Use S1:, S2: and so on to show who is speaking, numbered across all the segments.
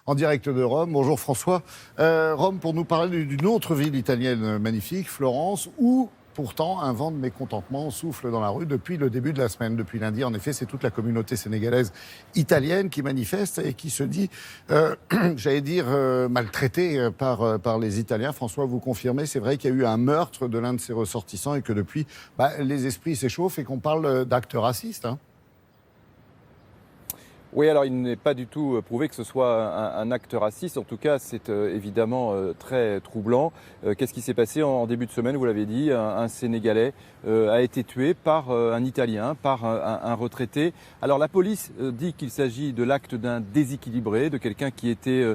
S1: en direct de Rome. Bonjour François. Rome pour nous parler d'une autre ville italienne magnifique, Florence, où pourtant un vent de mécontentement souffle dans la rue depuis le début de la semaine. Depuis lundi, en effet, c'est toute la communauté sénégalaise italienne qui manifeste et qui se dit, maltraitée par les Italiens. François, vous confirmez, c'est vrai qu'il y a eu un meurtre de l'un de ses ressortissants et que depuis, les esprits s'échauffent et qu'on parle d'actes racistes.
S2: Oui, alors il n'est pas du tout prouvé que ce soit un acte raciste. En tout cas, c'est évidemment très troublant. Qu'est-ce qui s'est passé en début de semaine? Vous l'avez dit, un Sénégalais a été tué par un Italien, par un retraité. Alors la police dit qu'il s'agit de l'acte d'un déséquilibré, de quelqu'un qui était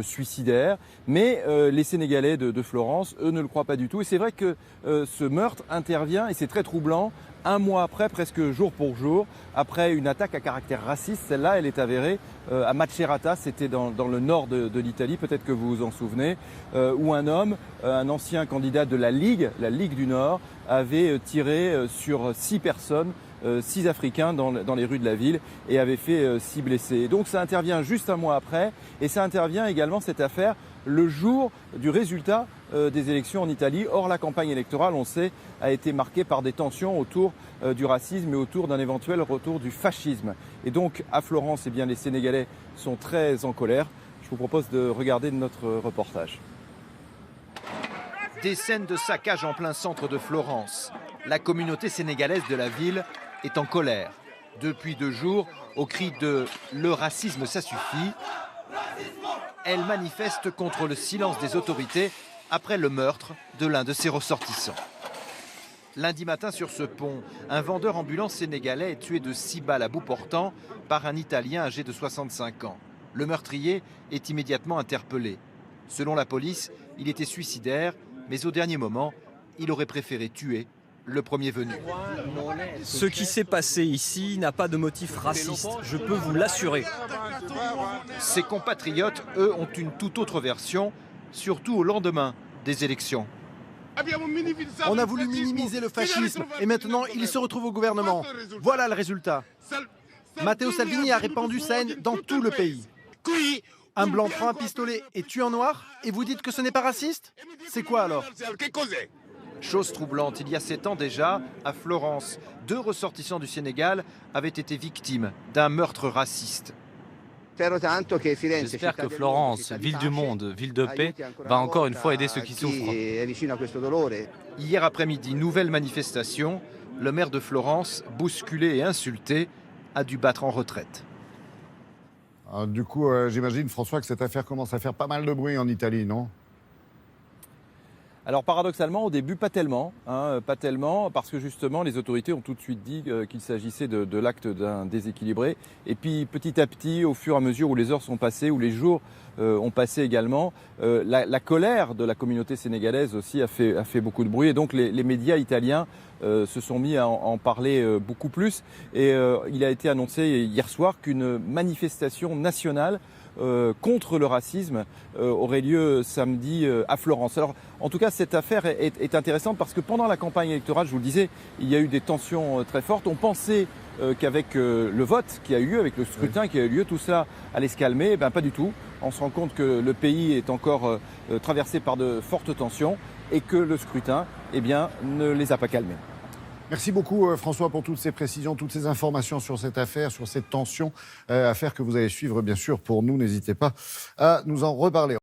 S2: suicidaire. Mais les Sénégalais de Florence, eux, ne le croient pas du tout. Et c'est vrai que ce meurtre intervient, et c'est très troublant, un mois après, presque jour pour jour, après une attaque à caractère raciste. Celle-là, elle est avérée à Macerata, c'était dans le nord de l'Italie, peut-être que vous vous en souvenez, où un homme, un ancien candidat de la Ligue du Nord, avait tiré sur 6 personnes, 6 Africains dans les rues de la ville et avait fait 6 blessés. Et donc ça intervient juste un mois après, et ça intervient également, cette affaire, le jour du résultat des élections en Italie. Or, la campagne électorale, on sait, a été marquée par des tensions autour du racisme et autour d'un éventuel retour du fascisme. Et donc, à Florence, les Sénégalais sont très en colère. Je vous propose de regarder notre reportage.
S3: Des scènes de saccage en plein centre de Florence. La communauté sénégalaise de la ville est en colère. Depuis 2 jours, au cri de « le racisme, ça suffit », elle manifeste contre le silence des autorités après le meurtre de l'un de ses ressortissants. Lundi matin, sur ce pont, un vendeur ambulant sénégalais est tué de 6 balles à bout portant par un Italien âgé de 65 ans. Le meurtrier est immédiatement interpellé. Selon la police, il était suicidaire, mais au dernier moment, il aurait préféré tuer le premier venu.
S4: Ce qui s'est passé ici n'a pas de motif raciste, je peux vous l'assurer.
S3: Ses compatriotes, eux, ont une toute autre version, surtout au lendemain des élections.
S5: On a voulu minimiser le fascisme et maintenant il se retrouve au gouvernement. Voilà le résultat. Matteo Salvini a répandu sa haine dans tout le pays. Un blanc prend un pistolet et tue un noir et vous dites que ce n'est pas raciste? C'est quoi alors?
S3: Chose troublante, il y a 7 ans déjà, à Florence, 2 ressortissants du Sénégal avaient été victimes d'un meurtre raciste.
S6: J'espère que Florence, ville du monde, ville de paix, va encore une fois aider ceux qui souffrent.
S3: Hier après-midi, nouvelle manifestation. Le maire de Florence, bousculé et insulté, a dû battre en retraite.
S1: Alors, du coup, j'imagine, François, que cette affaire commence à faire pas mal de bruit en Italie, non?
S2: Alors paradoxalement, au début, pas tellement, parce que justement, les autorités ont tout de suite dit qu'il s'agissait de l'acte d'un déséquilibré. Et puis petit à petit, au fur et à mesure où les heures sont passées, où les jours ont passé également, la colère de la communauté sénégalaise aussi a fait beaucoup de bruit. Et donc les médias italiens se sont mis à en parler beaucoup plus. Et il a été annoncé hier soir qu'une manifestation nationale contre le racisme aurait lieu samedi à Florence. Alors, en tout cas, cette affaire est intéressante parce que pendant la campagne électorale, je vous le disais, il y a eu des tensions très fortes. On pensait qu'avec le vote qui a eu lieu, avec le scrutin qui a eu lieu, tout cela allait se calmer. Pas du tout. On se rend compte que le pays est encore traversé par de fortes tensions et que le scrutin, ne les a pas calmés.
S1: Merci beaucoup François pour toutes ces précisions, toutes ces informations sur cette affaire, sur cette tension, affaire que vous allez suivre bien sûr pour nous. N'hésitez pas à nous en reparler.